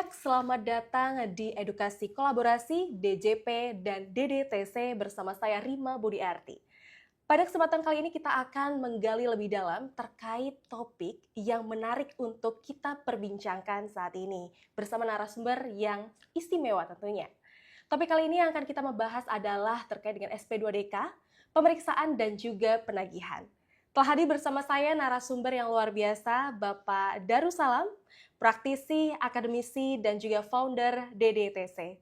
pajak, selamat datang di Edukasi Kolaborasi DJP dan DDTC bersama saya Rima Budiarti. Pada kesempatan kali ini kita akan menggali lebih dalam terkait topik yang menarik untuk kita perbincangkan saat ini bersama narasumber yang istimewa tentunya. Topik kali ini yang akan kita membahas adalah terkait dengan SP2DK, pemeriksaan dan juga penagihan. Telah hadir bersama saya narasumber yang luar biasa, Bapak Darussalam, praktisi, akademisi, dan juga founder DDTC.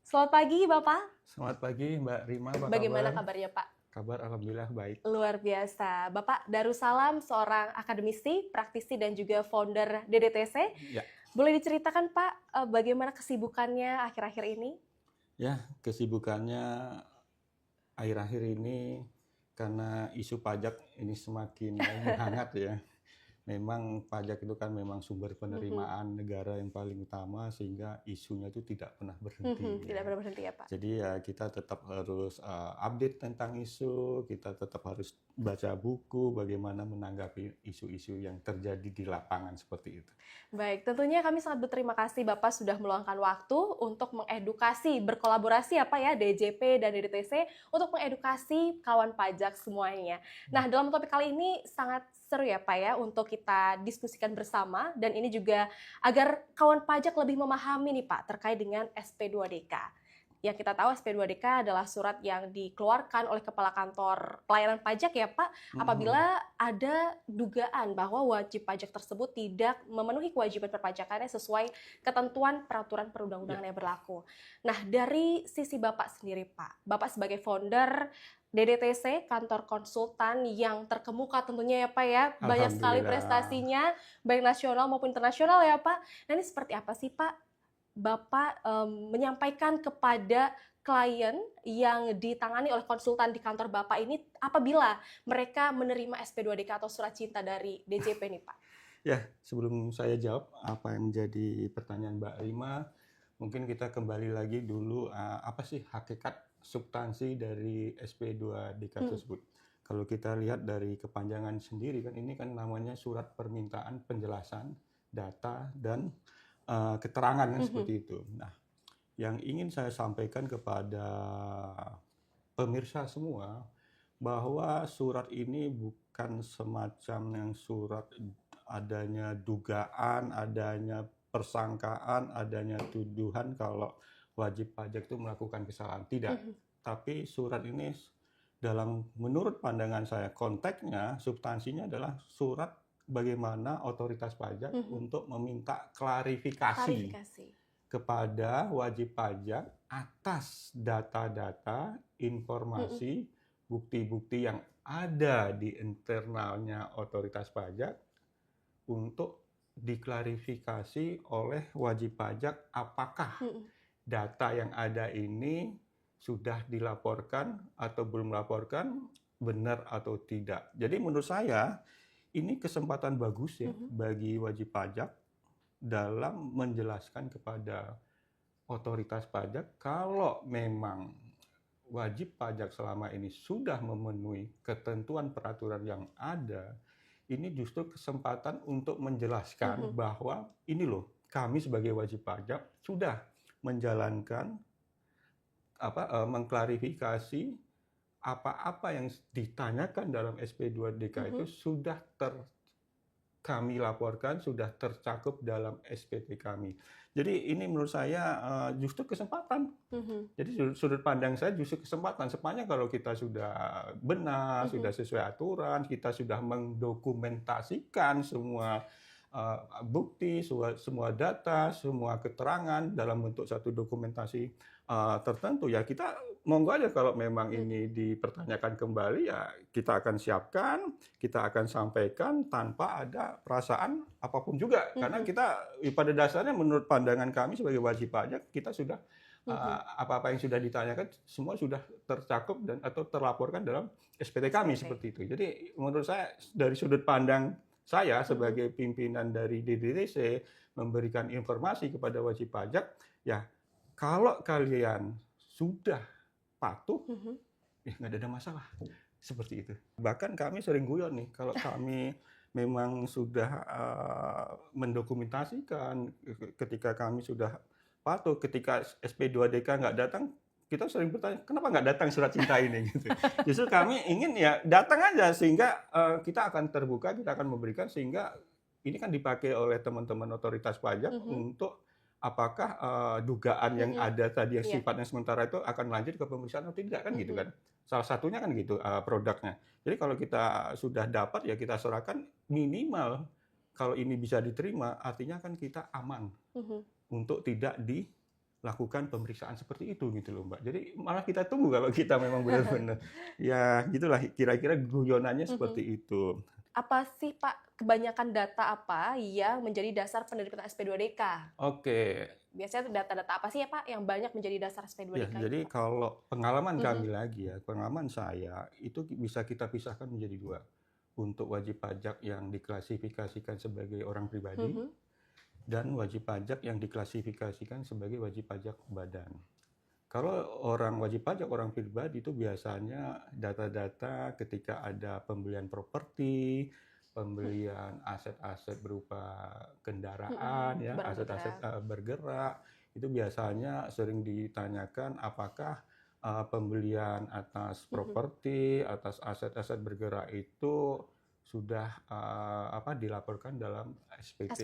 Selamat pagi, Bapak. Selamat pagi, Mbak Rima. Apa Bagaimana kabar? kabarnya, Pak? Kabar alhamdulillah baik. Luar biasa. Bapak Darussalam, seorang akademisi, praktisi, dan juga founder DDTC. Ya. Boleh diceritakan, Pak, bagaimana kesibukannya akhir-akhir ini? Ya, kesibukannya akhir-akhir ini karena isu pajak ini semakin hangat ya. Memang pajak itu kan memang sumber penerimaan negara yang paling utama sehingga isunya itu tidak pernah berhenti. Tidak pernah berhenti ya, Pak? Jadi ya kita tetap harus update tentang isu, kita tetap harus baca buku bagaimana menanggapi isu-isu yang terjadi di lapangan seperti itu. Baik, tentunya kami sangat berterima kasih Bapak sudah meluangkan waktu untuk mengedukasi, berkolaborasi apa ya DJP dan DDTC untuk mengedukasi kawan pajak semuanya. Nah, dalam topik kali ini sangat seru ya Pak ya untuk kita diskusikan bersama dan ini juga agar kawan pajak lebih memahami nih Pak terkait dengan SP2DK. Yang kita tahu SP2DK adalah surat yang dikeluarkan oleh Kepala Kantor Pelayanan Pajak ya Pak, apabila ada dugaan bahwa wajib pajak tersebut tidak memenuhi kewajiban perpajakannya sesuai ketentuan peraturan perundang-undangan yang berlaku. Nah, dari sisi Bapak sendiri Pak, Bapak sebagai founder DDTC, kantor konsultan yang terkemuka tentunya ya Pak ya, banyak sekali prestasinya, baik nasional maupun internasional ya Pak. Nah ini seperti apa sih Pak Bapak menyampaikan kepada klien yang ditangani oleh konsultan di kantor Bapak ini apabila mereka menerima SP2DK atau surat cinta dari DJP nih Pak? Ya, sebelum saya jawab apa yang menjadi pertanyaan Mbak Rima, mungkin kita kembali lagi dulu apa sih hakikat substansi dari SP2DK tersebut. Kalau kita lihat dari kepanjangan sendiri kan ini kan namanya surat permintaan penjelasan data dan keterangan kan seperti itu. Nah, yang ingin saya sampaikan kepada pemirsa semua bahwa surat ini bukan semacam yang surat adanya dugaan, adanya persangkaan, adanya tuduhan kalau wajib pajak itu melakukan kesalahan. Tidak. Tapi surat ini menurut pandangan saya konteksnya, substansinya adalah surat bagaimana otoritas pajak untuk meminta klarifikasi kepada wajib pajak atas data-data, informasi, bukti-bukti yang ada di internalnya otoritas pajak untuk diklarifikasi oleh wajib pajak apakah data yang ada ini sudah dilaporkan atau belum melaporkan, benar atau tidak. Jadi menurut saya ini kesempatan bagus ya bagi wajib pajak dalam menjelaskan kepada otoritas pajak kalau memang wajib pajak selama ini sudah memenuhi ketentuan peraturan yang ada, ini justru kesempatan untuk menjelaskan bahwa ini loh, kami sebagai wajib pajak sudah menjalankan mengklarifikasi apa-apa yang ditanyakan dalam SP2DK itu sudah kami laporkan, sudah tercakup dalam SPT kami. Jadi ini menurut saya justru kesempatan. Jadi sudut pandang saya justru kesempatan. Sepanjang kalau kita sudah benar, sudah sesuai aturan, kita sudah mendokumentasikan semua bukti, semua data, semua keterangan dalam bentuk satu dokumentasi tertentu, ya kita monggo aja kalau memang ini dipertanyakan kembali ya kita akan siapkan, kita akan sampaikan tanpa ada perasaan apapun juga. Karena kita pada dasarnya menurut pandangan kami sebagai wajib pajak kita sudah apa-apa yang sudah ditanyakan semua sudah tercakup dan atau terlaporkan dalam SPT kami seperti itu. Jadi menurut saya dari sudut pandang saya sebagai pimpinan dari DDTC memberikan informasi kepada wajib pajak, ya kalau kalian sudah patuh, ya nggak ada masalah. Seperti itu. Bahkan kami sering guyon nih, kalau kami memang sudah mendokumentasikan ketika kami sudah patuh, ketika SP2DK nggak datang, kita sering bertanya, kenapa nggak datang surat cinta ini? Gitu. Justru kami ingin ya datang aja, sehingga kita akan terbuka, kita akan memberikan, sehingga ini kan dipakai oleh teman-teman otoritas pajak untuk apakah dugaan yang ada tadi yang sifatnya sementara itu akan lanjut ke pemeriksaan atau tidak, kan gitu kan. Salah satunya kan gitu produknya. Jadi kalau kita sudah dapat ya kita serahkan, minimal kalau ini bisa diterima artinya kan kita aman untuk tidak dilakukan pemeriksaan seperti itu gitu loh Mbak. Jadi malah kita tunggu kalau kita memang benar-benar ya gitulah kira-kira guyonannya seperti itu. Apa sih Pak, kebanyakan data apa yang menjadi dasar penerbitan SP2DK? Oke. Biasanya data-data apa sih ya Pak yang banyak menjadi dasar Ya, SP2DK? jadi kalau pengalaman kami lagi ya, pengalaman saya itu bisa kita pisahkan menjadi dua. Untuk wajib pajak yang diklasifikasikan sebagai orang pribadi dan wajib pajak yang diklasifikasikan sebagai wajib pajak badan. Kalau orang wajib pajak orang pribadi itu biasanya data-data ketika ada pembelian properti, pembelian aset-aset berupa kendaraan, ya, aset-aset bergerak, itu biasanya sering ditanyakan apakah pembelian atas properti, atas aset-aset bergerak itu sudah dilaporkan dalam SPT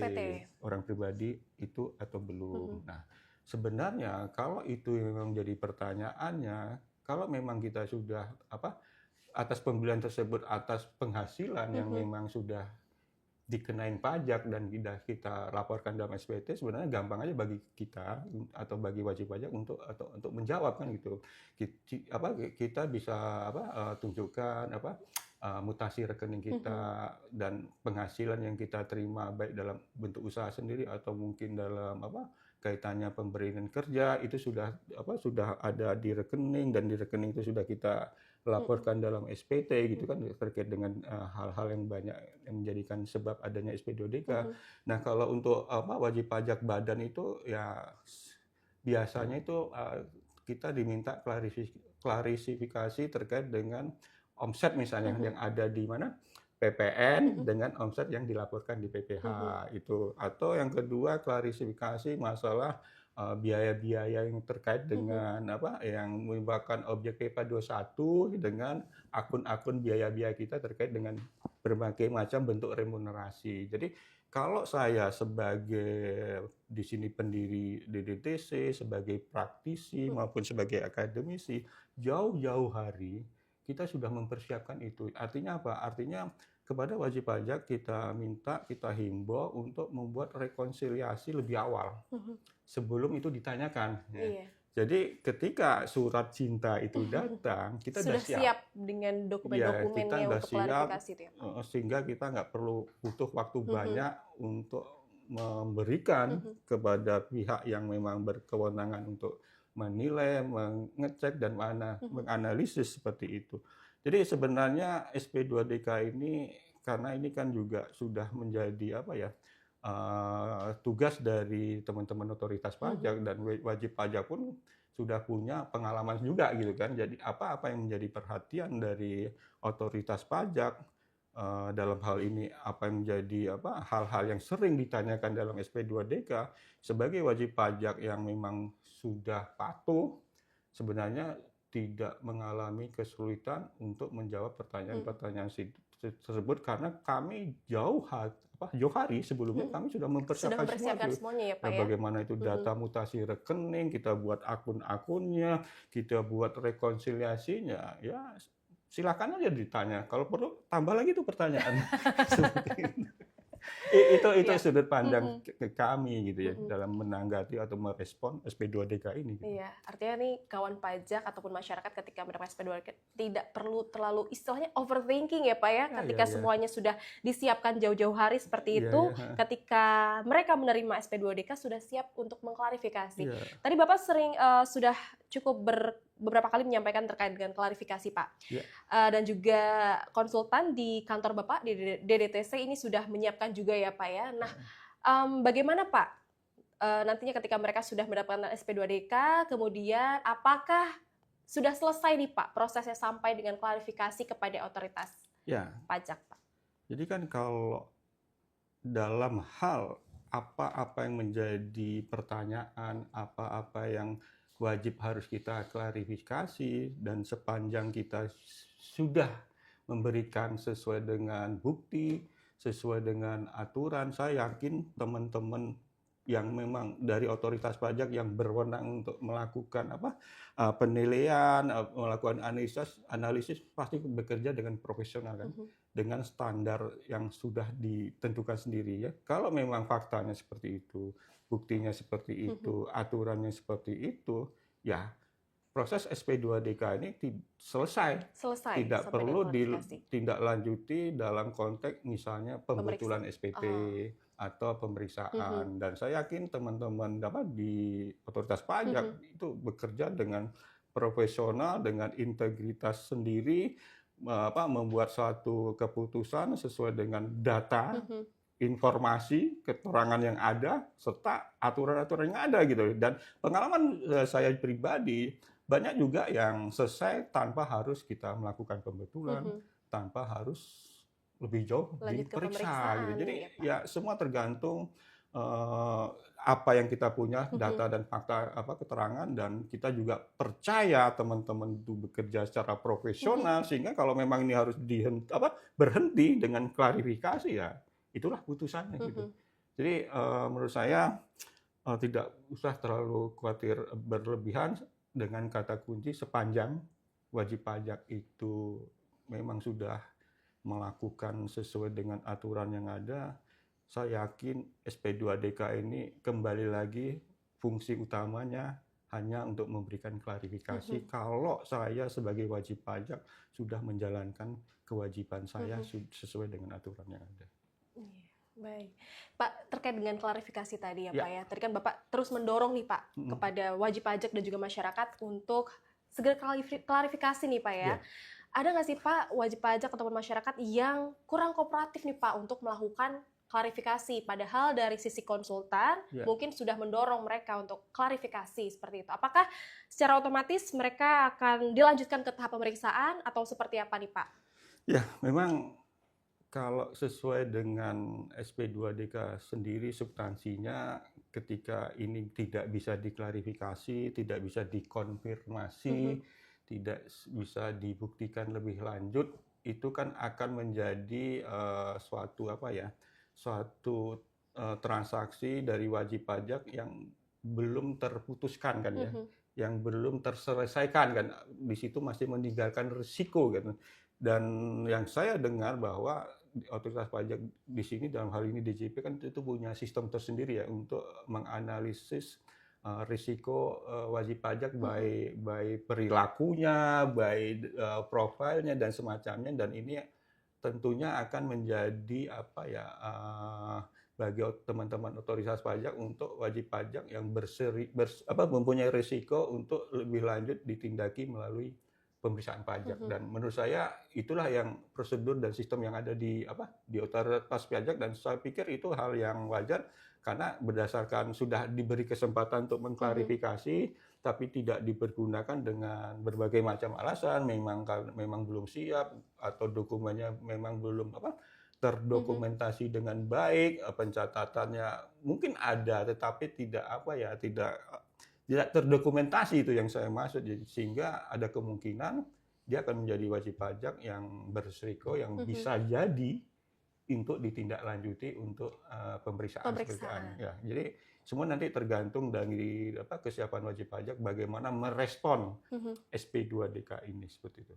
orang pribadi itu atau belum. Nah, sebenarnya kalau itu memang jadi pertanyaannya, kalau memang kita sudah atas pembelian tersebut atas penghasilan yang memang sudah dikenain pajak dan kita laporkan dalam SPT, sebenarnya gampang aja bagi kita atau bagi wajib pajak untuk menjawab kan gitu. Kita bisa tunjukkan mutasi rekening kita dan penghasilan yang kita terima baik dalam bentuk usaha sendiri atau mungkin dalam kaitannya pemberian kerja itu sudah ada di rekening, dan di rekening itu sudah kita laporkan dalam SPT gitu kan, terkait dengan hal-hal yang banyak yang menjadikan sebab adanya SP2DK. Nah, kalau untuk wajib pajak badan itu ya biasanya itu kita diminta klarifikasi terkait dengan omset misalnya yang ada di mana PPN dengan omset yang dilaporkan di PPH itu, atau yang kedua klarifikasi masalah biaya-biaya yang terkait dengan yang menyebabkan objek PPA 21 dengan akun-akun biaya-biaya kita terkait dengan berbagai macam bentuk remunerasi. Jadi kalau saya sebagai di sini pendiri DDTC, sebagai praktisi maupun sebagai akademisi, jauh-jauh hari kita sudah mempersiapkan itu. Artinya apa? Artinya kepada wajib pajak kita minta, kita himbau untuk membuat rekonsiliasi lebih awal sebelum itu ditanyakan. Ya. Jadi ketika surat cinta itu datang, kita sudah siap dengan dokumen-dokumennya untuk klarifikasi itu ya, Pak. Sehingga kita nggak perlu butuh waktu banyak untuk memberikan kepada pihak yang memang berkewenangan untuk menilai, mengecek dan menganalisis seperti itu. Jadi sebenarnya SP2DK ini karena ini kan juga sudah menjadi tugas dari teman-teman otoritas pajak dan wajib pajak pun sudah punya pengalaman juga gitu kan. Jadi apa yang menjadi perhatian dari otoritas pajak dalam hal ini, apa yang menjadi hal-hal yang sering ditanyakan dalam SP2DK sebagai wajib pajak yang memang sudah patuh, sebenarnya tidak mengalami kesulitan untuk menjawab pertanyaan-pertanyaan tersebut karena kami jauh hari sebelumnya kami sudah mempersiapkan semuanya ya Pak ya. Bagaimana itu data mutasi rekening, kita buat akun-akunnya, kita buat rekonsiliasinya, ya silakan aja ditanya. Kalau perlu tambah lagi tuh pertanyaan. Itu sudut pandang kami gitu ya dalam menanggapi atau merespon SP2DK ini. Gitu. Iya, artinya nih kawan pajak ataupun masyarakat ketika menerima SP2DK tidak perlu terlalu istilahnya overthinking ya Pak ya, ketika semuanya sudah disiapkan jauh-jauh hari seperti itu, ketika mereka menerima SP2DK sudah siap untuk mengklarifikasi. Tadi Bapak sudah cukup beberapa kali menyampaikan terkait dengan klarifikasi Pak. Dan juga konsultan di kantor Bapak di DDTC ini sudah menyiapkan juga ya Pak ya. Nah, bagaimana Pak nantinya ketika mereka sudah mendapatkan SP2DK, kemudian apakah sudah selesai nih Pak prosesnya sampai dengan klarifikasi kepada otoritas pajak Pak? Jadi kan kalau dalam hal apa-apa yang menjadi pertanyaan, apa-apa yang wajib harus kita klarifikasi, dan sepanjang kita sudah memberikan sesuai dengan bukti, sesuai dengan aturan, saya yakin teman-teman yang memang dari otoritas pajak yang berwenang untuk melakukan penilaian, melakukan analisis pasti bekerja dengan profesional kan, dengan standar yang sudah ditentukan sendiri ya. Kalau memang faktanya seperti itu, buktinya seperti itu, aturannya seperti itu, ya proses SP2DK ini selesai. Tidak sampai perlu dengan klarifikasi. ditindaklanjuti dalam konteks misalnya pembetulan SPT atau pemeriksaan. Dan saya yakin teman-teman di otoritas pajak itu bekerja dengan profesional, dengan integritas sendiri, membuat suatu keputusan sesuai dengan data, informasi, keterangan yang ada, serta aturan-aturan yang ada gitu. Dan pengalaman saya pribadi, banyak juga yang selesai tanpa harus kita melakukan pembetulan, tanpa harus lebih jauh Lanjut ke diperiksa gitu. pemeriksaan Jadi ya, Pak. ya semua tergantung apa yang kita punya, data dan fakta, keterangan, dan kita juga percaya teman-teman itu bekerja secara profesional, sehingga kalau memang ini harus berhenti dengan klarifikasi, ya itulah putusannya gitu. Jadi menurut saya tidak usah terlalu khawatir berlebihan dengan kata kunci sepanjang wajib pajak itu memang sudah melakukan sesuai dengan aturan yang ada. Saya yakin SP2DK ini kembali lagi fungsi utamanya hanya untuk memberikan klarifikasi kalau saya sebagai wajib pajak sudah menjalankan kewajiban saya sesuai dengan aturan yang ada. Baik, Pak, terkait dengan klarifikasi tadi ya, Pak ya. Tadi kan Bapak terus mendorong nih Pak kepada wajib pajak dan juga masyarakat untuk segera klarifikasi nih Pak ya. Ada nggak sih Pak wajib pajak ataupun masyarakat yang kurang kooperatif nih Pak untuk melakukan klarifikasi, padahal dari sisi konsultan mungkin sudah mendorong mereka untuk klarifikasi seperti itu. Apakah secara otomatis mereka akan dilanjutkan ke tahap pemeriksaan atau seperti apa nih Pak? Ya, memang kalau sesuai dengan SP2DK sendiri substansinya, ketika ini tidak bisa diklarifikasi, tidak bisa dikonfirmasi, tidak bisa dibuktikan lebih lanjut, itu kan akan menjadi suatu transaksi dari wajib pajak yang belum terputuskan kan ya, yang belum terselesaikan kan, di situ masih meninggalkan risiko kan. Dan yang saya dengar bahwa otoritas pajak di sini dalam hal ini DJP kan itu punya sistem tersendiri ya untuk menganalisis risiko wajib pajak, baik perilakunya, baik profilnya dan semacamnya, dan ini tentunya akan menjadi bagi teman-teman otoritas pajak untuk wajib pajak yang mempunyai risiko untuk lebih lanjut ditindaki melalui pemeriksaan pajak. Dan menurut saya itulah yang prosedur dan sistem yang ada di otoritas pajak, dan saya pikir itu hal yang wajar karena berdasarkan sudah diberi kesempatan untuk mengklarifikasi tapi tidak dipergunakan dengan berbagai macam alasan, memang belum siap atau dokumennya memang belum terdokumentasi dengan baik, pencatatannya mungkin ada tetapi tidak terdokumentasi, itu yang saya maksud. Sehingga ada kemungkinan dia akan menjadi wajib pajak yang berisiko, yang bisa jadi untuk ditindaklanjuti untuk pemeriksaan. Ya, jadi semua nanti tergantung dari kesiapan wajib pajak bagaimana merespon SP2DK ini, seperti itu.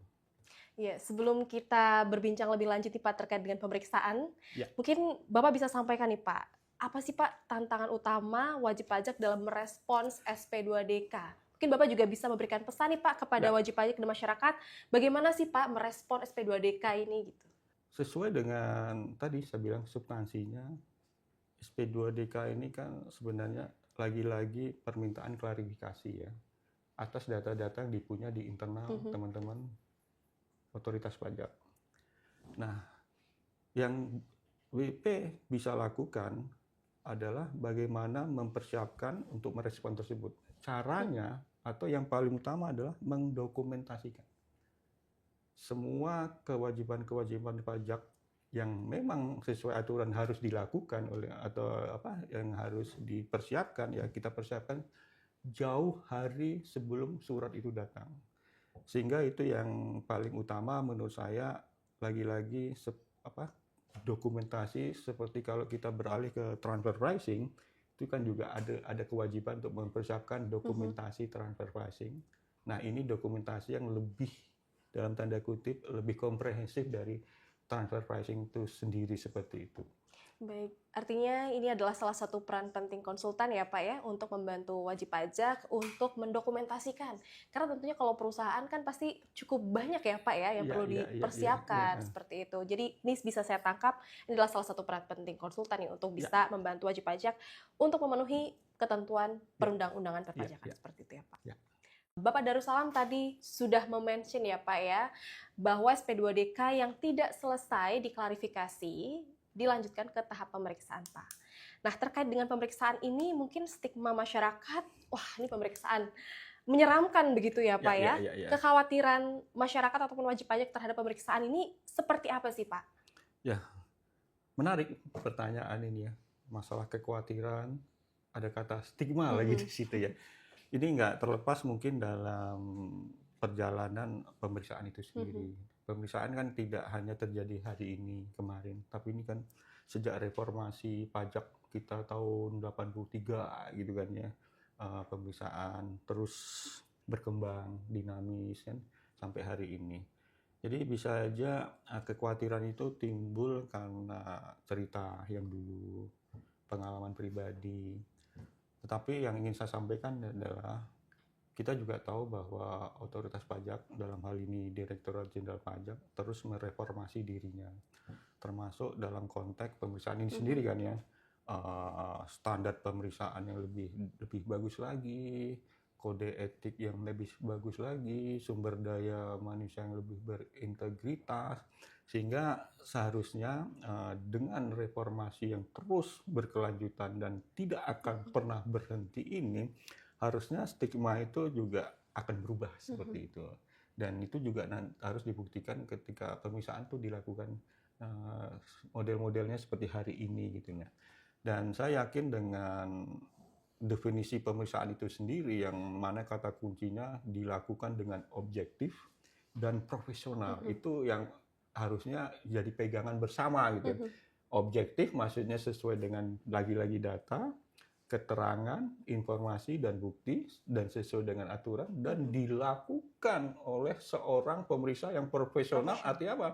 Ya, sebelum kita berbincang lebih lanjut nih Pak terkait dengan pemeriksaan, mungkin Bapak bisa sampaikan nih Pak, apa sih Pak tantangan utama wajib pajak dalam merespons SP2DK? Mungkin Bapak juga bisa memberikan pesan nih Pak kepada wajib pajak dan masyarakat, bagaimana sih Pak merespon SP2DK ini gitu? Sesuai dengan tadi saya bilang substansinya, SP2DK ini kan sebenarnya lagi-lagi permintaan klarifikasi ya atas data-data yang dipunya di internal teman-teman otoritas pajak. Nah, yang WP bisa lakukan adalah bagaimana mempersiapkan untuk merespon tersebut. Caranya atau yang paling utama adalah mendokumentasikan semua kewajiban-kewajiban pajak yang memang sesuai aturan harus dilakukan oleh atau apa yang harus dipersiapkan ya kita persiapkan jauh hari sebelum surat itu datang. Sehingga itu yang paling utama menurut saya lagi-lagi dokumentasi seperti kalau kita beralih ke transfer pricing itu kan juga ada kewajiban untuk mempersiapkan dokumentasi transfer pricing. Nah, ini dokumentasi yang lebih dalam tanda kutip lebih komprehensif dari transfer pricing itu sendiri seperti itu. Baik, artinya ini adalah salah satu peran penting konsultan ya Pak ya untuk membantu wajib pajak untuk mendokumentasikan. Karena tentunya kalau perusahaan kan pasti cukup banyak ya Pak ya yang perlu dipersiapkan seperti itu. Jadi ini bisa saya tangkap ini adalah salah satu peran penting konsultan nih untuk bisa membantu wajib pajak untuk memenuhi ketentuan perundang-undangan perpajakan seperti itu ya Pak. Bapak Darussalam tadi sudah mention ya Pak ya bahwa SP2DK yang tidak selesai diklarifikasi dilanjutkan ke tahap pemeriksaan Pak. Nah terkait dengan pemeriksaan ini mungkin stigma masyarakat, wah ini pemeriksaan menyeramkan begitu ya Pak ya. Kekhawatiran masyarakat ataupun wajib pajak terhadap pemeriksaan ini seperti apa sih Pak? Ya menarik pertanyaan ini ya, masalah kekhawatiran, ada kata stigma lagi di situ ya. Ini nggak terlepas mungkin dalam perjalanan pemeriksaan itu sendiri. Pemeriksaan kan tidak hanya terjadi hari ini, kemarin, tapi ini kan sejak reformasi pajak kita tahun 83 gitu kan ya, pemeriksaan terus berkembang dinamis kan sampai hari ini. Jadi bisa aja kekhawatiran itu timbul karena cerita yang dulu, pengalaman pribadi. Tetapi yang ingin saya sampaikan adalah kita juga tahu bahwa otoritas pajak dalam hal ini Direktorat Jenderal Pajak terus mereformasi dirinya, termasuk dalam konteks pemeriksaan ini sendiri kan ya, standar pemeriksaan yang lebih bagus lagi, kode etik yang lebih bagus lagi, sumber daya manusia yang lebih berintegritas, sehingga seharusnya dengan reformasi yang terus berkelanjutan dan tidak akan pernah berhenti ini, harusnya stigma itu juga akan berubah seperti itu. Dan itu juga harus dibuktikan ketika pemeriksaan itu dilakukan model-modelnya seperti hari ini gitu ya. Dan saya yakin dengan definisi pemeriksaan itu sendiri yang mana kata kuncinya dilakukan dengan objektif dan profesional, itu yang harusnya jadi pegangan bersama gitu. Objektif maksudnya sesuai dengan lagi-lagi data, keterangan, informasi dan bukti dan sesuai dengan aturan dan dilakukan oleh seorang pemeriksa yang profesional. Artinya apa?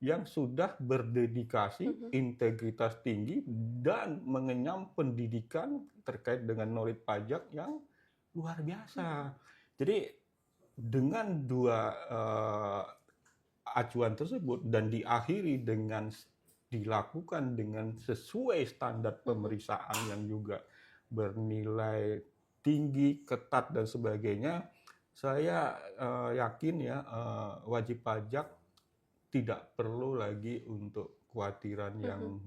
Yang sudah berdedikasi, integritas tinggi dan mengenyam pendidikan terkait dengan knowledge pajak yang luar biasa. Jadi dengan dua acuan tersebut dan diakhiri dengan dilakukan dengan sesuai standar pemeriksaan yang juga bernilai tinggi, ketat dan sebagainya, saya yakin ya wajib pajak tidak perlu lagi untuk kekhawatiran yang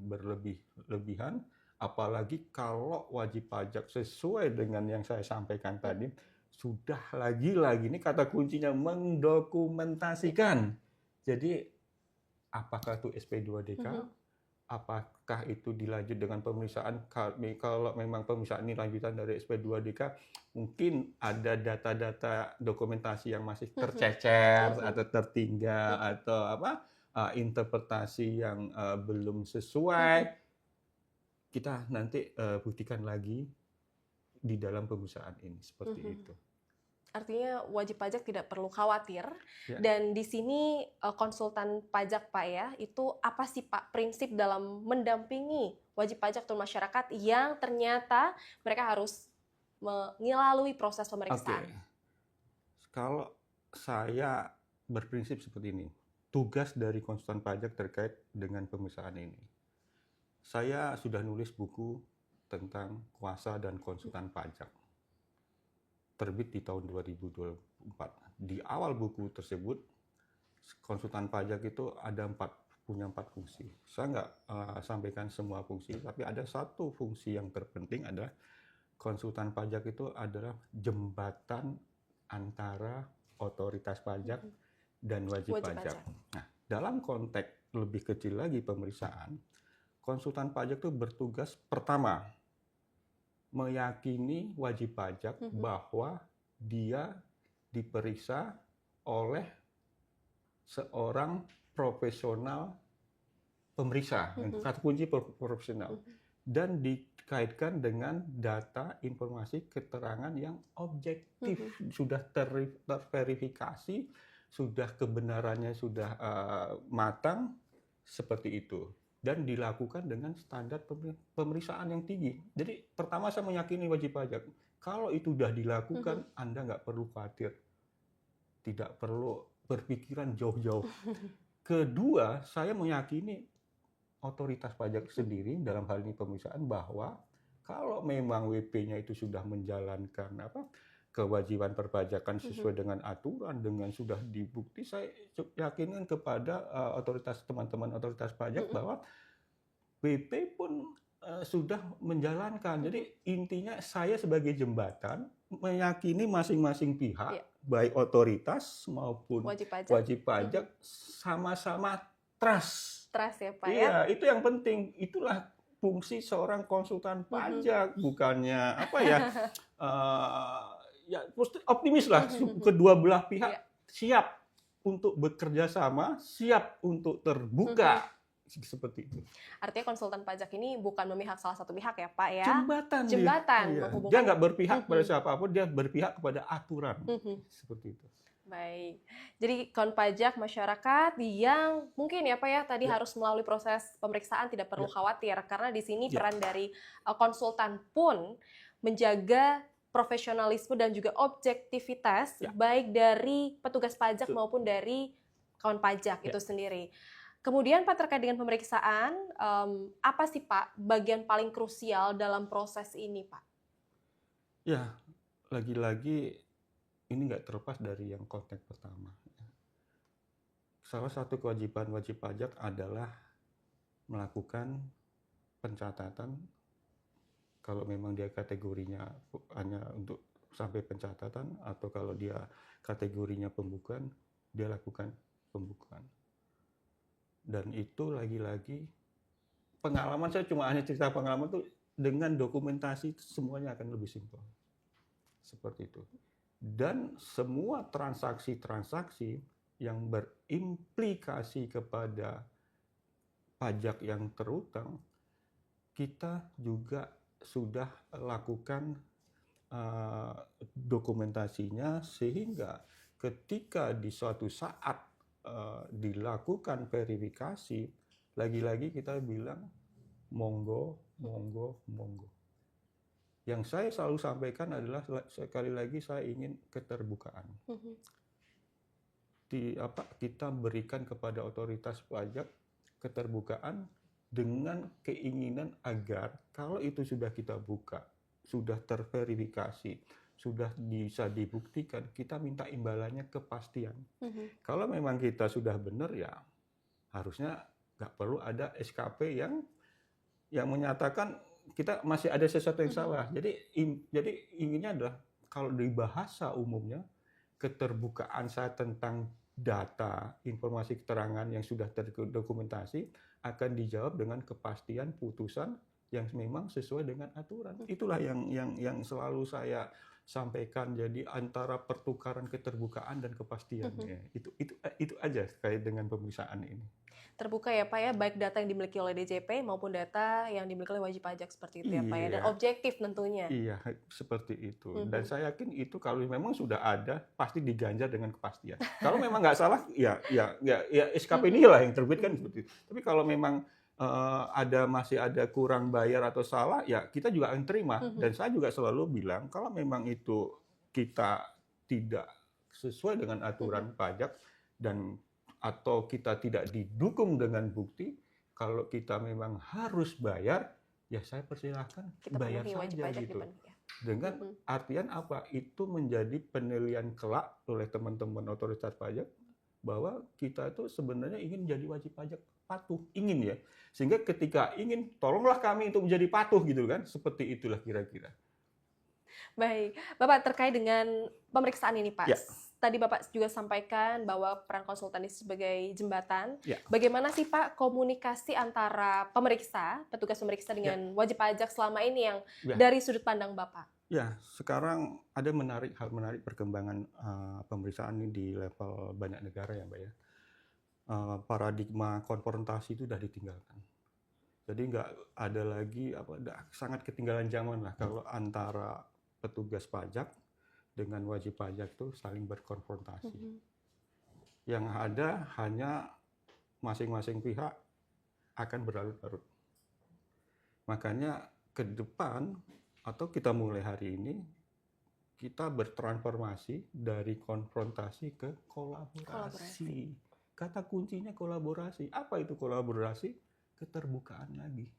berlebihan, apalagi kalau wajib pajak sesuai dengan yang saya sampaikan tadi, sudah lagi-lagi ini kata kuncinya mendokumentasikan. Jadi apakah itu SP2DK, apakah itu dilanjut dengan pemeriksaan, kalau memang pemeriksaan ini lanjutan dari SP2DK, mungkin ada data-data dokumentasi yang masih tercecer atau tertinggal atau interpretasi yang belum sesuai, kita nanti buktikan lagi di dalam pemeriksaan ini seperti itu. Artinya wajib pajak tidak perlu khawatir. Dan di sini konsultan pajak Pak ya, itu apa sih Pak prinsip dalam mendampingi wajib pajak atau masyarakat yang ternyata mereka harus melalui proses pemeriksaan? Kalau saya berprinsip seperti ini, tugas dari konsultan pajak terkait dengan pemeriksaan ini. Saya sudah nulis buku tentang kuasa dan konsultan pajak. Terbit di tahun 2024. Di awal buku tersebut, konsultan pajak itu punya 4 fungsi. Saya nggak sampaikan semua fungsi, tapi ada satu fungsi yang terpenting adalah konsultan pajak itu adalah jembatan antara otoritas pajak dan wajib pajak. Nah, dalam konteks lebih kecil lagi pemeriksaan, konsultan pajak itu bertugas pertama meyakini wajib pajak bahwa dia diperiksa oleh seorang profesional pemeriksa, kata kunci profesional, dan dikaitkan dengan data, informasi, keterangan yang objektif, sudah terverifikasi, sudah kebenarannya sudah matang, seperti itu. Dan dilakukan dengan standar pemeriksaan yang tinggi. Jadi pertama saya meyakini wajib pajak. Kalau itu sudah dilakukan, Anda nggak perlu khawatir. Tidak perlu berpikiran jauh-jauh. Kedua, saya meyakini otoritas pajak sendiri dalam hal ini pemeriksaan bahwa kalau memang WP-nya itu sudah menjalankan kewajiban perpajakan sesuai dengan aturan, dengan sudah dibukti, saya yakinkan kepada teman-teman otoritas pajak bahwa WP pun sudah menjalankan. Jadi intinya saya sebagai jembatan meyakini masing-masing pihak, baik otoritas maupun wajib pajak sama-sama trust. Trust ya Pak ya? Iya, itu yang penting. Itulah fungsi seorang konsultan pajak, bukannya ya optimis lah, kedua belah pihak siap untuk bekerja sama, siap untuk terbuka, seperti itu. Artinya konsultan pajak ini bukan memihak salah satu pihak ya Pak ya? Jembatan. Dia nggak berpihak pada siapapun, dia berpihak kepada aturan, seperti itu. Baik, jadi kawan pajak masyarakat yang mungkin ya Pak ya tadi harus melalui proses pemeriksaan tidak perlu khawatir karena di sini peran dari konsultan pun menjaga profesionalisme dan juga objektivitas baik dari petugas pajak maupun dari kawan pajak itu sendiri. Kemudian Pak terkait dengan pemeriksaan, apa sih Pak bagian paling krusial dalam proses ini Pak? Ya, lagi-lagi ini nggak terlepas dari yang konteks pertama. Salah satu kewajiban wajib pajak adalah melakukan pencatatan. Kalau memang dia kategorinya hanya untuk sampai pencatatan, atau kalau dia kategorinya pembukuan, dia lakukan pembukuan. Dan itu lagi-lagi pengalaman saya cuma hanya cerita pengalaman itu dengan dokumentasi semuanya akan lebih simpel. Seperti itu. Dan semua transaksi-transaksi yang berimplikasi kepada pajak yang terutang, kita juga sudah lakukan dokumentasinya, sehingga ketika di suatu saat dilakukan verifikasi, lagi-lagi kita bilang monggo. Yang saya selalu sampaikan adalah sekali lagi saya ingin keterbukaan. Kita berikan kepada otoritas pajak keterbukaan dengan keinginan agar kalau itu sudah kita buka, sudah terverifikasi, sudah bisa dibuktikan, kita minta imbalannya kepastian. Kalau memang kita sudah benar, ya harusnya nggak perlu ada SKP yang menyatakan kita masih ada sesuatu yang salah. Jadi inginnya adalah kalau di bahasa umumnya, keterbukaan saya tentang data, informasi, keterangan yang sudah terdokumentasi akan dijawab dengan kepastian putusan yang memang sesuai dengan aturan. Itulah yang selalu saya sampaikan. Jadi antara pertukaran keterbukaan dan kepastian, itu aja terkait dengan pemeriksaan ini. Terbuka ya Pak ya, baik data yang dimiliki oleh DJP maupun data yang dimiliki oleh wajib pajak seperti itu ya Pak ya, dan objektif tentunya. Iya, seperti itu. Dan saya yakin itu kalau memang sudah ada, pasti diganjar dengan kepastian. Kalau memang nggak salah, ya SKP inilah yang terbit kan seperti itu. Tapi kalau memang masih ada kurang bayar atau salah, ya kita juga akan terima. Dan saya juga selalu bilang, kalau memang itu kita tidak sesuai dengan aturan pajak atau kita tidak didukung dengan bukti, kalau kita memang harus bayar, ya saya persilahkan kita bayar saja gitu. Dengan artian apa? Itu menjadi penilaian kelak oleh teman-teman otoritas pajak bahwa kita itu sebenarnya ingin menjadi wajib pajak patuh, ingin ya. Sehingga ketika ingin, tolonglah kami untuk menjadi patuh gitu kan. Seperti itulah kira-kira. Baik, Bapak terkait dengan pemeriksaan ini Pak. tadi Bapak juga sampaikan bahwa peran konsultan ini sebagai jembatan. Ya. Bagaimana sih Pak komunikasi antara petugas pemeriksa Ya. dengan wajib pajak selama ini yang Ya. dari sudut pandang Bapak? Ya, sekarang ada hal menarik perkembangan pemeriksaan ini di level banyak negara ya, Mbak ya. Paradigma konfrontasi itu sudah ditinggalkan. Jadi nggak ada lagi sangat ketinggalan zaman lah kalau antara petugas pajak dengan wajib pajak itu saling berkonfrontasi. Yang ada hanya masing-masing pihak akan berlarut-larut. Makanya ke depan atau kita mulai hari ini kita bertransformasi dari konfrontasi ke kolaborasi. Kata kuncinya kolaborasi. Apa itu kolaborasi? Keterbukaan lagi.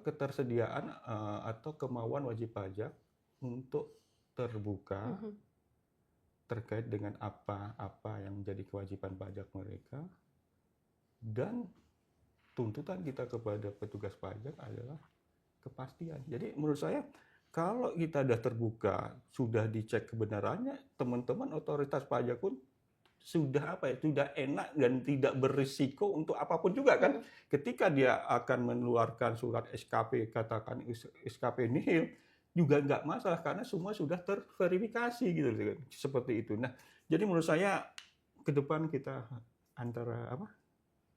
Ketersediaan atau kemauan wajib pajak untuk terbuka terkait dengan apa yang menjadi kewajiban pajak mereka, dan tuntutan kita kepada petugas pajak adalah kepastian. Jadi menurut saya kalau kita sudah terbuka, sudah dicek kebenarannya, teman-teman otoritas pajak pun sudah enak dan tidak berisiko untuk apapun juga kan. Ketika dia akan mengeluarkan surat SKP, katakan SKP nihil, juga nggak masalah karena semua sudah terverifikasi gitu kan. Seperti itu. Nah, jadi menurut saya ke depan kita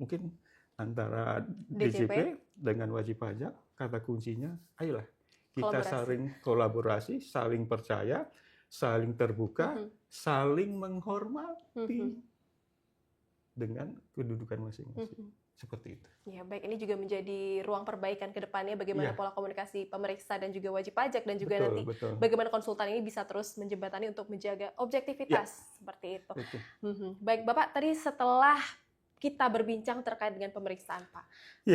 mungkin antara DJP dengan wajib pajak, kata kuncinya ayolah kita saling kolaborasi, saling percaya, saling terbuka, saling menghormati dengan kedudukan masing-masing. Seperti itu. Ya, baik, ini juga menjadi ruang perbaikan ke depannya bagaimana pola komunikasi pemeriksa dan juga wajib pajak, dan juga bagaimana konsultan ini bisa terus menjembatani untuk menjaga objektivitas seperti itu. Baik, Bapak, tadi setelah kita berbincang terkait dengan pemeriksaan, Pak,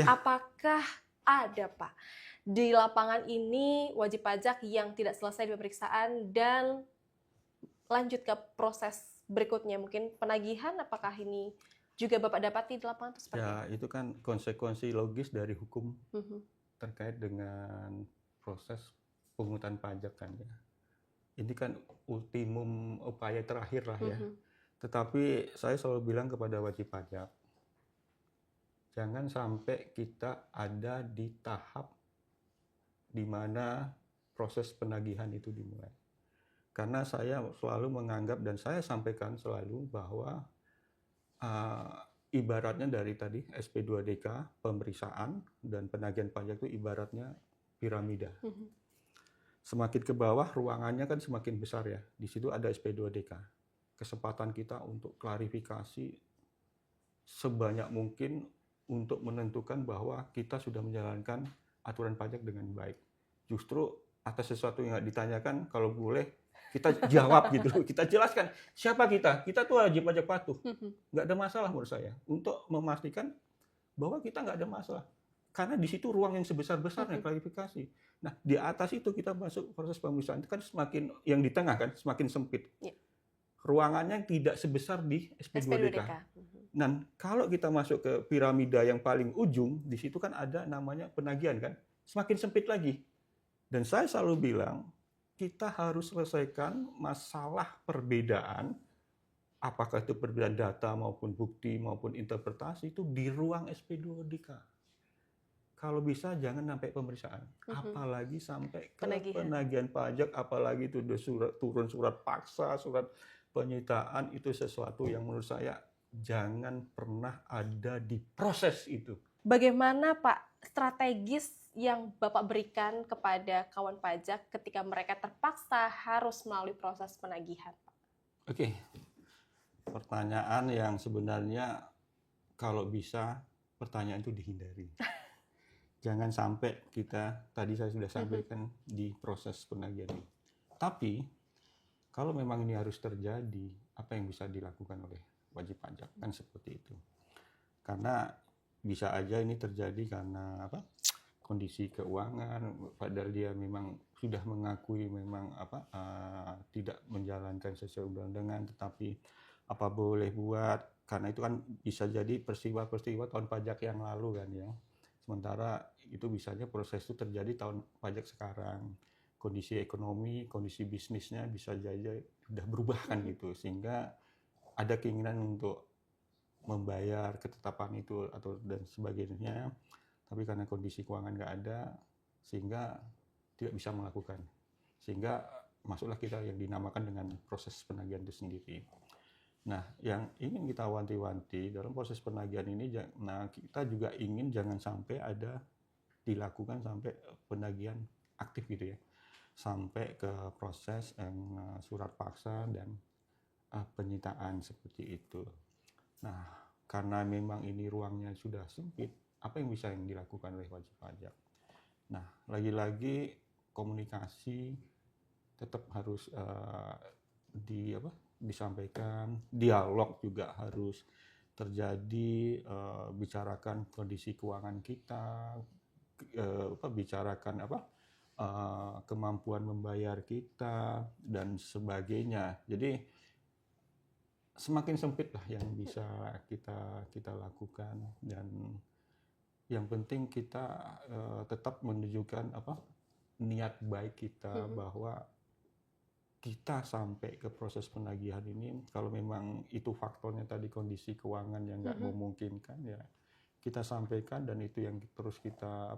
apakah ada, Pak, di lapangan ini wajib pajak yang tidak selesai di pemeriksaan dan lanjut ke proses berikutnya, mungkin penagihan, apakah ini juga Bapak dapati di lapangan itu seperti itu? Itu kan konsekuensi logis dari hukum terkait dengan proses pungutan pajak kan ya. Ini kan ultimum upaya terakhir lah ya. Tetapi saya selalu bilang kepada wajib pajak, jangan sampai kita ada di tahap di mana proses penagihan itu dimulai. Karena saya selalu menganggap dan saya sampaikan selalu bahwa ibaratnya dari tadi SP2DK, pemeriksaan dan penagihan pajak itu ibaratnya piramida. Semakin ke bawah ruangannya kan semakin besar ya. Di situ ada SP2DK. Kesempatan kita untuk klarifikasi sebanyak mungkin untuk menentukan bahwa kita sudah menjalankan aturan pajak dengan baik. Justru atas sesuatu yang nggak ditanyakan, kalau boleh kita jawab gitu, kita jelaskan siapa kita. Kita tuh wajib pajak patuh, nggak ada masalah menurut saya untuk memastikan bahwa kita nggak ada masalah. Karena di situ ruang yang sebesar-besarnya klarifikasi. Nah, di atas itu kita masuk proses pemeriksaan itu kan semakin yang di tengah kan semakin sempit. Ruangannya tidak sebesar di SP2DK. Dan kalau kita masuk ke piramida yang paling ujung, di situ kan ada namanya penagihan kan, semakin sempit lagi. Dan saya selalu bilang, kita harus selesaikan masalah perbedaan, apakah itu perbedaan data maupun bukti maupun interpretasi itu di ruang SP2DK. Kalau bisa jangan sampai pemeriksaan, apalagi sampai ke penagihan pajak, apalagi itu turun surat paksa, surat penyitaan, itu sesuatu yang menurut saya jangan pernah ada di proses itu. Bagaimana Pak strategis yang Bapak berikan kepada kawan pajak ketika mereka terpaksa harus melalui proses penagihan, Pak? Oke, pertanyaan yang sebenarnya kalau bisa pertanyaan itu dihindari. Jangan sampai kita, tadi saya sudah sampaikan di proses penagihan ini. Tapi kalau memang ini harus terjadi, apa yang bisa dilakukan oleh wajib pajak? Kan seperti itu. Karena bisa aja ini terjadi karena kondisi keuangan, padahal dia memang sudah mengakui memang tidak menjalankan sesuai undang-undang, tetapi apa boleh buat, karena itu kan bisa jadi peristiwa-peristiwa tahun pajak yang lalu kan ya. Sementara itu bisanya proses itu terjadi tahun pajak sekarang. kondisi ekonomi, kondisi bisnisnya bisa jadi udah berubah kan gitu, sehingga ada keinginan untuk membayar ketetapan itu atau dan sebagainya, tapi karena kondisi keuangan nggak ada, sehingga tidak bisa melakukan, sehingga masuklah kita yang dinamakan dengan proses penagihan itu sendiri. Nah, yang ingin kita wanti-wanti dalam proses penagihan ini, nah kita juga ingin jangan sampai ada dilakukan sampai penagihan aktif gitu ya, sampai ke proses surat paksa dan penyitaan seperti itu. Nah, karena memang ini ruangnya sudah sempit, apa yang bisa dilakukan oleh wajib pajak? Nah, lagi-lagi komunikasi tetap harus disampaikan, dialog juga harus terjadi, bicarakan kondisi keuangan kita, bicarakan kemampuan membayar kita dan sebagainya. Jadi semakin sempit lah yang bisa kita lakukan, dan yang penting kita tetap menunjukkan niat baik kita bahwa kita sampai ke proses penagihan ini, kalau memang itu faktornya tadi kondisi keuangan yang nggak memungkinkan, ya kita sampaikan, dan itu yang terus kita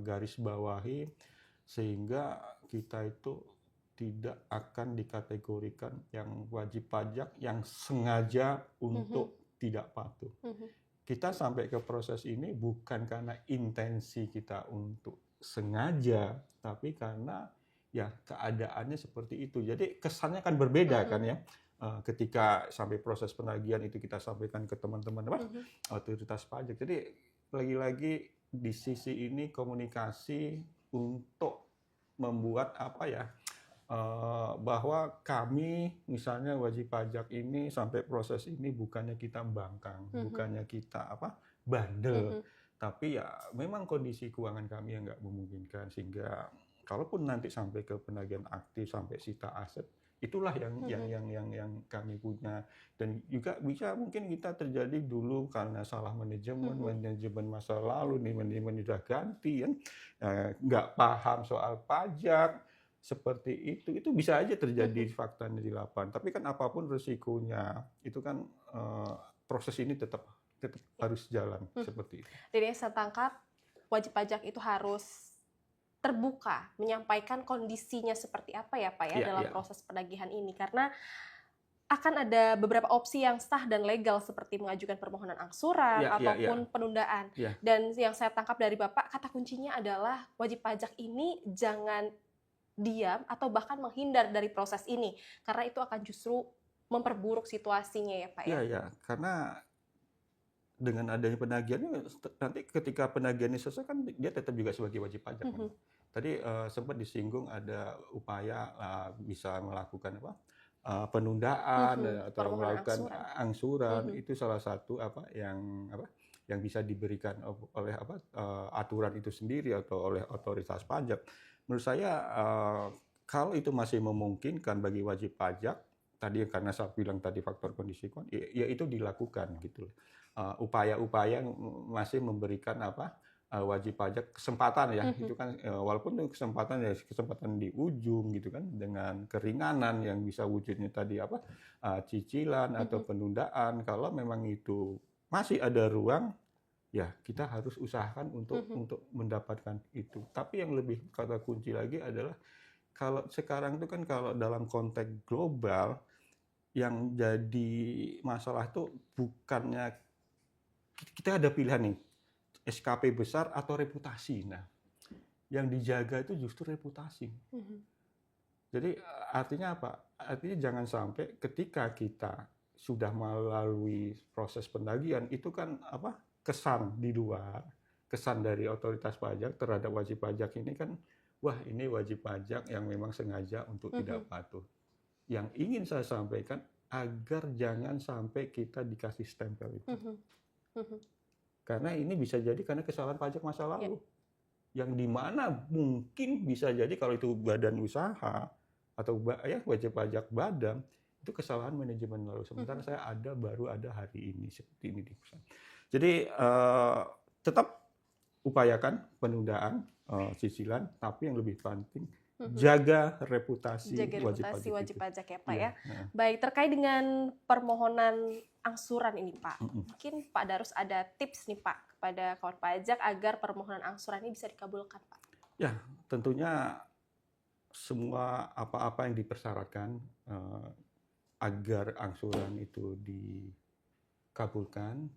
garis bawahi, sehingga kita itu tidak akan dikategorikan yang wajib pajak yang sengaja untuk tidak patuh. Kita sampai ke proses ini bukan karena intensi kita untuk sengaja, tapi karena ya keadaannya seperti itu. Jadi kesannya kan berbeda kan ya. Ketika sampai proses penagihan itu kita sampaikan ke teman-teman otoritas pajak. Jadi lagi-lagi di sisi ini komunikasi untuk membuat bahwa kami misalnya wajib pajak ini sampai proses ini bukannya kita bangkang, bukannya kita bandel, tapi ya memang kondisi keuangan kami yang nggak memungkinkan, sehingga kalaupun nanti sampai ke penagihan aktif sampai sita aset, itulah yang kami punya. Dan juga bisa mungkin kita terjadi dulu karena salah manajemen masa lalu nih, manajemen sudah ganti kan, nggak paham soal pajak seperti itu bisa aja terjadi faktanya di lapangan. Tapi kan apapun resikonya, itu kan proses ini tetap harus jalan seperti itu. Jadi yang saya tangkap, wajib pajak itu harus terbuka, menyampaikan kondisinya seperti apa ya Pak ya dalam proses penagihan ini, karena akan ada beberapa opsi yang sah dan legal seperti mengajukan permohonan angsuran ataupun penundaan. Dan yang saya tangkap dari Bapak, kata kuncinya adalah wajib pajak ini jangan diam atau bahkan menghindar dari proses ini, karena itu akan justru memperburuk situasinya ya Pak ya. Iya, karena dengan adanya penagihan, nanti ketika penagihan ini selesai kan dia tetap juga sebagai wajib pajak. Tadi sempat disinggung ada upaya bisa melakukan penundaan atau melakukan angsuran. Itu salah satu yang bisa diberikan oleh aturan itu sendiri atau oleh otoritas pajak. Menurut saya kalau itu masih memungkinkan bagi wajib pajak, tadi karena saya bilang tadi faktor kondisi ya itu dilakukan gitu. Upaya-upaya masih memberikan wajib pajak kesempatan ya, itu kan walaupun kesempatan di ujung gitu kan, dengan keringanan yang bisa wujudnya tadi cicilan atau penundaan. Kalau memang itu masih ada ruang, ya kita harus usahakan untuk mendapatkan itu. Tapi yang lebih kata kunci lagi adalah kalau sekarang itu kan, kalau dalam konteks global yang jadi masalah itu bukannya kita ada pilihan nih, SKP besar atau reputasi. Nah, yang dijaga itu justru reputasi. Jadi artinya apa? Artinya jangan sampai ketika kita sudah melalui proses penagihan, itu kan kesan di luar, kesan dari otoritas pajak terhadap wajib pajak ini kan, wah ini wajib pajak yang memang sengaja untuk tidak patuh. Yang ingin saya sampaikan, agar jangan sampai kita dikasih stempel itu. Karena ini bisa jadi karena kesalahan pajak masa lalu. Yang dimana mungkin bisa jadi kalau itu badan usaha atau wajib pajak badan, itu kesalahan manajemen lalu. Sementara saya baru ada hari ini seperti ini di perusahaan. Jadi tetap upayakan penundaan cicilan, tapi yang lebih penting jaga reputasi Jaga wajib reputasi pajak wajib itu. pajak ya Pak Iya, ya. heeh. Baik, terkait dengan permohonan angsuran ini Pak, Mm-mm. mungkin Pak Darus ada tips nih Pak kepada kawan pajak agar permohonan angsuran ini bisa dikabulkan Pak. Ya, tentunya semua apa-apa yang dipersyaratkan agar angsuran itu dikabulkan,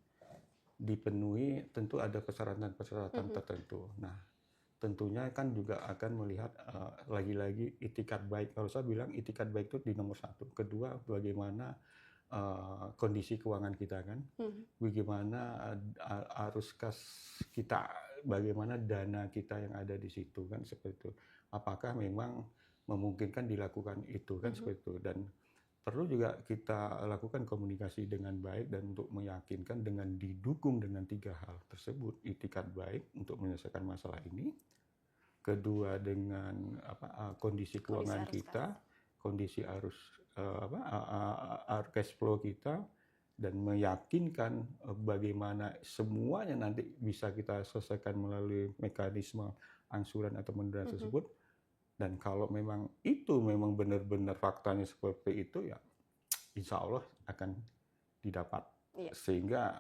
dipenuhi, tentu ada persyaratan-persyaratan tertentu. Nah, tentunya kan juga akan melihat lagi-lagi itikat baik. Kalau saya bilang itikat baik itu di nomor satu. Kedua, bagaimana kondisi keuangan kita kan, bagaimana arus kas kita, bagaimana dana kita yang ada di situ kan seperti itu. Apakah memang memungkinkan dilakukan itu kan seperti itu. Dan perlu juga kita lakukan komunikasi dengan baik dan untuk meyakinkan dengan didukung dengan 3 hal tersebut. Itikat baik untuk menyelesaikan masalah ini. Kedua dengan kondisi keuangan kita, kondisi arus cash flow kita, dan meyakinkan bagaimana semuanya nanti bisa kita selesaikan melalui mekanisme angsuran atau pendanaan tersebut. Dan kalau memang itu memang benar-benar faktanya seperti itu, ya insya Allah akan didapat. Sehingga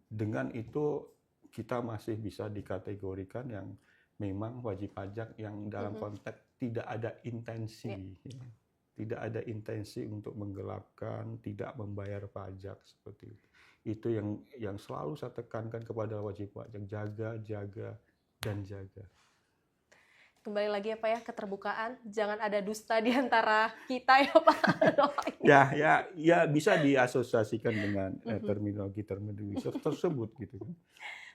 dengan itu kita masih bisa dikategorikan yang memang wajib pajak yang dalam konteks tidak ada intensi. Tidak ada intensi untuk menggelapkan, tidak membayar pajak seperti itu. Itu yang selalu saya tekankan kepada wajib pajak, jaga, dan jaga. Kembali lagi ya Pak ya, keterbukaan, jangan ada dusta di antara kita ya Pak. Ya bisa diasosiasikan dengan terminologi tersebut gitu kan.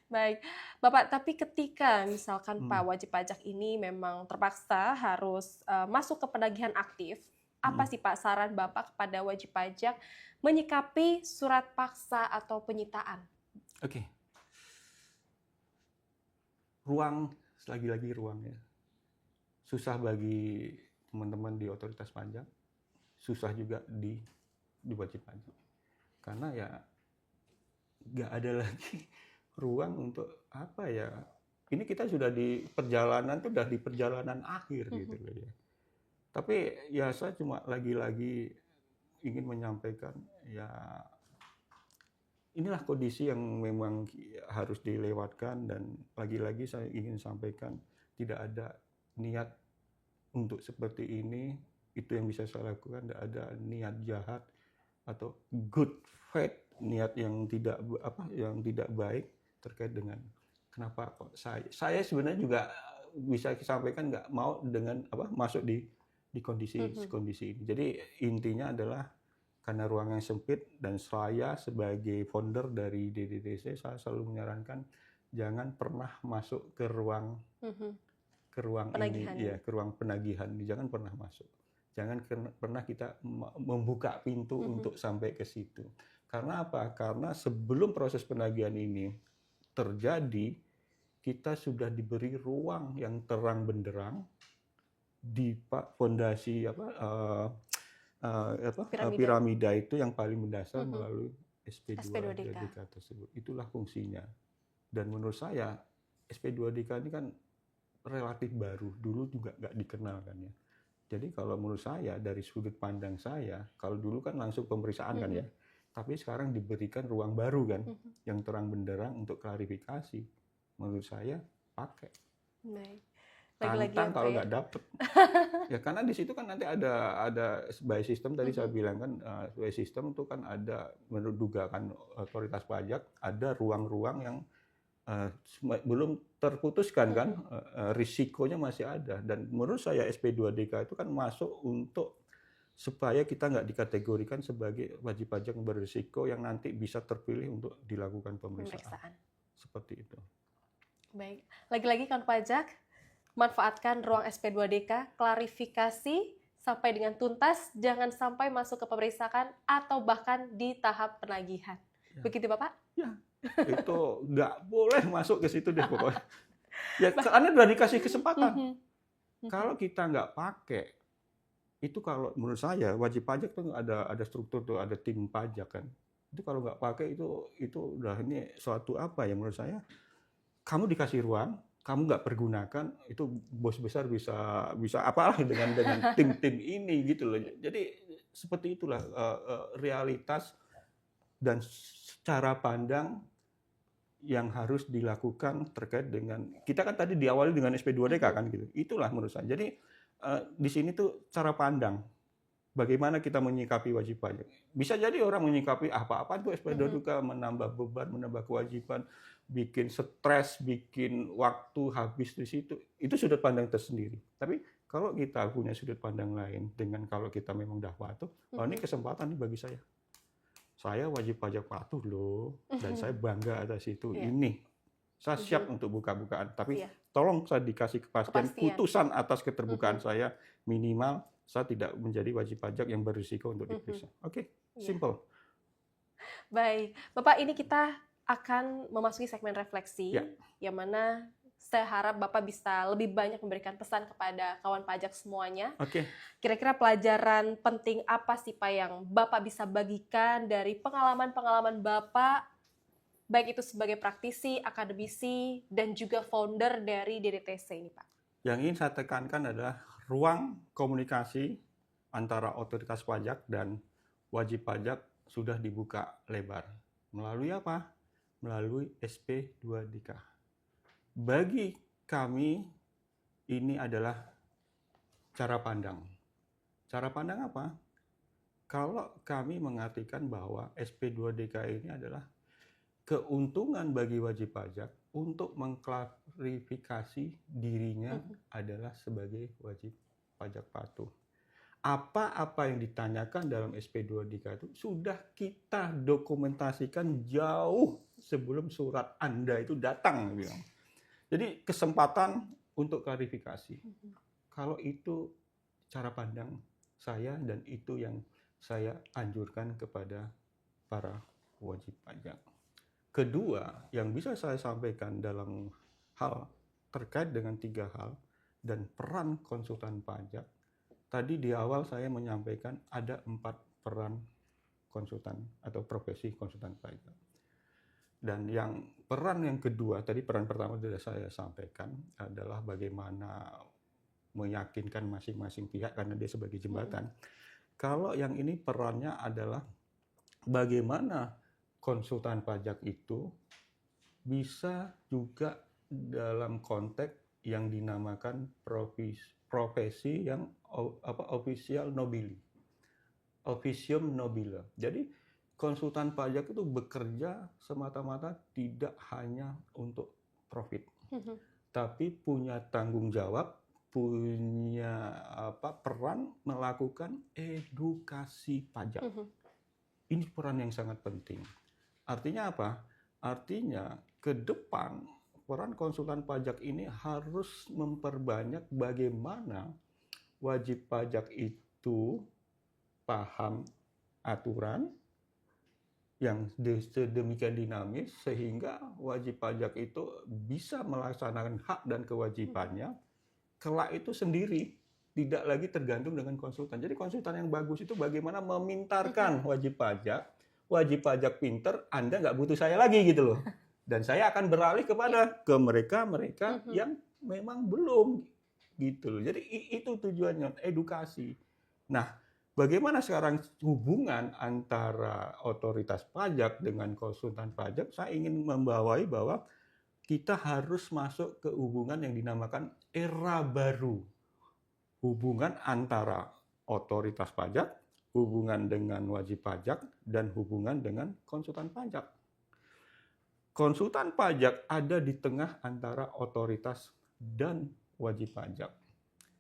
Baik, Bapak, tapi ketika misalkan Pak wajib pajak ini memang terpaksa harus masuk ke penagihan aktif, apa sih Pak saran Bapak kepada wajib pajak menyikapi surat paksa atau penyitaan? Oke. Ruang, lagi-lagi ruang ya. Susah bagi teman-teman di otoritas pajak, susah juga di wajib pajak. Karena ya nggak ada lagi ruang untuk apa ya. Ini kita sudah di perjalanan akhir gitu loh ya. Tapi ya saya cuma lagi-lagi ingin menyampaikan ya inilah kondisi yang memang harus dilewatkan, dan lagi-lagi saya ingin sampaikan tidak ada niat untuk seperti ini, itu yang bisa saya lakukan. Tidak ada niat jahat atau good faith, niat yang tidak baik terkait dengan kenapa kok saya sebenarnya juga bisa disampaikan nggak mau dengan masuk di kondisi ini. Jadi intinya adalah karena ruang yang sempit, dan saya sebagai founder dari DDTC saya selalu menyarankan jangan pernah masuk ke ruang penagihan. ini, ya, ke ruang penagihan. Jangan pernah masuk. Jangan pernah kita membuka pintu untuk sampai ke situ. Karena apa? Karena sebelum proses penagihan ini terjadi, kita sudah diberi ruang yang terang benderang di fondasi piramida itu yang paling mendasar melalui SP2DK tersebut. Itulah fungsinya. Dan menurut saya SP2DK ini kan relatif baru, dulu juga nggak dikenal kan ya. Jadi kalau menurut saya dari sudut pandang saya, kalau dulu kan langsung pemeriksaan kan ya, tapi sekarang diberikan ruang baru kan, yang terang benderang untuk klarifikasi. Menurut saya pakai. Tantang kalau nggak dapet. Ya karena di situ kan nanti ada by system, tadi saya bilang kan, by system itu kan ada, menurut dugaan otoritas pajak ada ruang-ruang yang belum terputuskan kan, risikonya masih ada. Dan menurut saya SP2DK itu kan masuk untuk supaya kita nggak dikategorikan sebagai wajib pajak yang berisiko yang nanti bisa terpilih untuk dilakukan pemeriksaan. Seperti itu. Baik, lagi-lagi kan pajak, manfaatkan ruang SP2DK, klarifikasi sampai dengan tuntas, jangan sampai masuk ke pemeriksaan atau bahkan di tahap penagihan. Ya. Begitu Bapak? Ya. Itu nggak boleh masuk ke situ deh pokoknya. Ya karena udah dikasih kesempatan. Kalau kita nggak pakai, itu kalau menurut saya wajib pajak tuh ada struktur tuh, ada tim pajak kan. Itu kalau nggak pakai itu udah ini suatu apa ya menurut saya. Kamu dikasih ruang, kamu nggak pergunakan, itu bos besar bisa apalah dengan tim-tim ini gitu loh. Jadi seperti itulah realitas dan cara pandang yang harus dilakukan terkait dengan, kita kan tadi diawali dengan SP2DK kan gitu. Itulah menurut saya. Jadi di sini tuh cara pandang bagaimana kita menyikapi wajib pajak. Bisa jadi orang menyikapi apa-apa tuh SP2DK, menambah beban, menambah kewajiban, bikin stres, bikin waktu habis di situ. Itu sudut pandang tersendiri. Tapi kalau kita punya sudut pandang lain dengan kalau kita memang udah patuh, oh ini kesempatan nih bagi saya. Saya wajib pajak patuh loh, dan saya bangga atas itu. Ini saya siap untuk buka-bukaan, tapi tolong saya dikasih kepastian putusan atas keterbukaan saya, minimal saya tidak menjadi wajib pajak yang berisiko untuk diperiksa. Oke, simple. Baik, Bapak, ini kita akan memasuki segmen refleksi, yang mana saya harap Bapak bisa lebih banyak memberikan pesan kepada kawan pajak semuanya. Kira-kira pelajaran penting apa sih Pak yang Bapak bisa bagikan dari pengalaman-pengalaman Bapak, baik itu sebagai praktisi, akademisi, dan juga founder dari DDTC ini Pak? Yang ingin saya tekankan adalah ruang komunikasi antara otoritas pajak dan wajib pajak sudah dibuka lebar. Melalui apa? Melalui SP2DK. Bagi kami ini adalah cara pandang. Cara pandang apa? Kalau kami mengartikan bahwa SP2DK ini adalah keuntungan bagi wajib pajak untuk mengklarifikasi dirinya adalah sebagai wajib pajak patuh. Apa-apa yang ditanyakan dalam SP2DK itu sudah kita dokumentasikan jauh sebelum surat Anda itu datang. Jadi kesempatan untuk klarifikasi. Kalau itu cara pandang saya dan itu yang saya anjurkan kepada para wajib pajak. Kedua, yang bisa saya sampaikan dalam hal terkait dengan 3 hal dan peran konsultan pajak. Tadi di awal saya menyampaikan ada 4 peran konsultan atau profesi konsultan pajak. Dan peran yang kedua, tadi peran pertama sudah saya sampaikan adalah bagaimana meyakinkan masing-masing pihak karena dia sebagai jembatan. Kalau yang ini perannya adalah bagaimana konsultan pajak itu bisa juga dalam konteks yang dinamakan profesi yang official nobile. Officium nobile. Jadi konsultan pajak itu bekerja semata-mata tidak hanya untuk profit, tapi punya tanggung jawab, punya peran melakukan edukasi pajak. Ini peran yang sangat penting. Artinya apa? Artinya ke depan peran konsultan pajak ini harus memperbanyak bagaimana wajib pajak itu paham aturan yang sedemikian dinamis sehingga wajib pajak itu bisa melaksanakan hak dan kewajibannya kelak itu sendiri, tidak lagi tergantung dengan konsultan. Jadi konsultan yang bagus itu bagaimana memintarkan wajib pajak pinter, Anda nggak butuh saya lagi gitu loh. Dan saya akan beralih ke mereka yang memang belum gitu loh. Jadi itu tujuannya, edukasi. Nah, bagaimana sekarang hubungan antara otoritas pajak dengan konsultan pajak? Saya ingin membawai bahwa kita harus masuk ke hubungan yang dinamakan era baru. Hubungan antara otoritas pajak, hubungan dengan wajib pajak, dan hubungan dengan konsultan pajak. Konsultan pajak ada di tengah antara otoritas dan wajib pajak.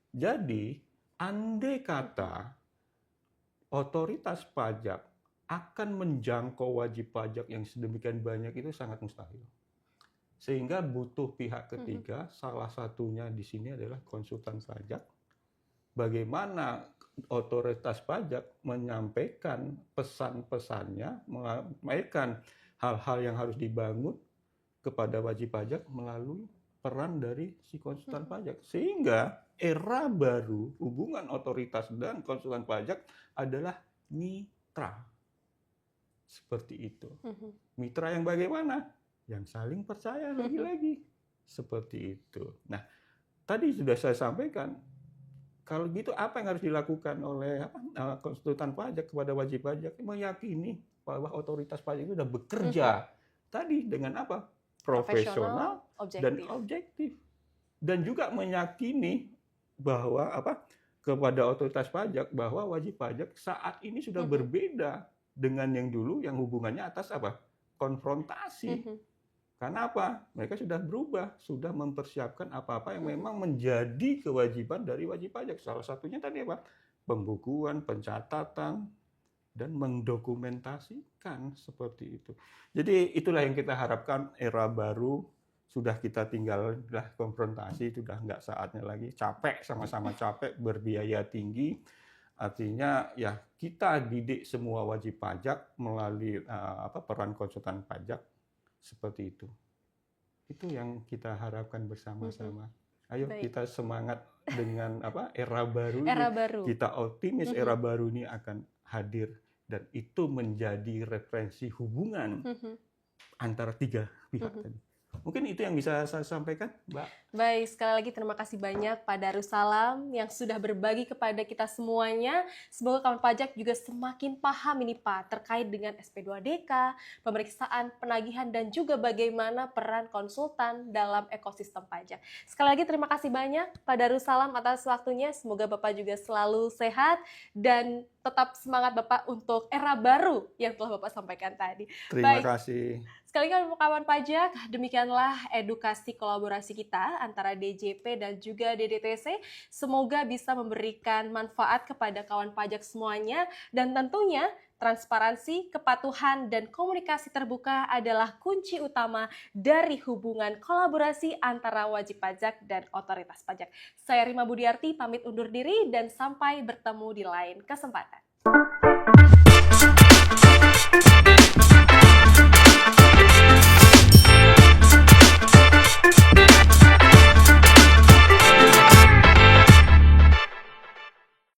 Jadi, andai kata otoritas pajak akan menjangkau wajib pajak yang sedemikian banyak itu sangat mustahil. Sehingga butuh pihak ketiga, salah satunya di sini adalah konsultan pajak. Bagaimana otoritas pajak menyampaikan pesan-pesannya, menyampaikan hal-hal yang harus dibangun kepada wajib pajak melalui peran dari si konsultan pajak. Sehingga era baru hubungan otoritas dan konsultan pajak adalah mitra. Seperti itu. Mitra yang bagaimana? Yang saling percaya lagi-lagi. Seperti itu. Nah, tadi sudah saya sampaikan, kalau gitu apa yang harus dilakukan oleh konsultan pajak kepada wajib pajak? Meyakini bahwa otoritas pajak itu sudah bekerja tadi dengan apa? Profesional dan objektif. objektif. Dan juga meyakini bahwa kepada otoritas pajak bahwa wajib pajak saat ini sudah berbeda dengan yang dulu yang hubungannya atas konfrontasi. Karena apa? Mereka sudah berubah, sudah mempersiapkan apa-apa yang memang menjadi kewajiban dari wajib pajak. Salah satunya tadi pembukuan, pencatatan, dan mendokumentasikan seperti itu. Jadi itulah yang kita harapkan, era baru sudah kita tinggal konfrontasi, sudah nggak saatnya lagi capek, sama-sama capek, berbiaya tinggi. Artinya ya kita didik semua wajib pajak melalui peran konsultan pajak seperti itu. Itu yang kita harapkan bersama-sama. Ayo kita semangat dengan era baru. Kita optimis era baru ini akan hadir dan itu menjadi referensi hubungan antara tiga pihak tadi. Mungkin itu yang bisa saya sampaikan, Mbak. Baik, sekali lagi terima kasih banyak Pak Darussalam yang sudah berbagi kepada kita semuanya. Semoga kawan pajak juga semakin paham ini Pak terkait dengan SP2DK, pemeriksaan, penagihan, dan juga bagaimana peran konsultan dalam ekosistem pajak. Sekali lagi terima kasih banyak Pak Darussalam atas waktunya. Semoga Bapak juga selalu sehat dan tetap semangat Bapak untuk era baru yang telah Bapak sampaikan tadi. Terima kasih. Sekali lagi kawan pajak, demikianlah edukasi kolaborasi kita antara DJP dan juga DDTC. Semoga bisa memberikan manfaat kepada kawan pajak semuanya dan tentunya transparansi, kepatuhan, dan komunikasi terbuka adalah kunci utama dari hubungan kolaborasi antara wajib pajak dan otoritas pajak. Saya Rima Budiarti pamit undur diri dan sampai bertemu di lain kesempatan.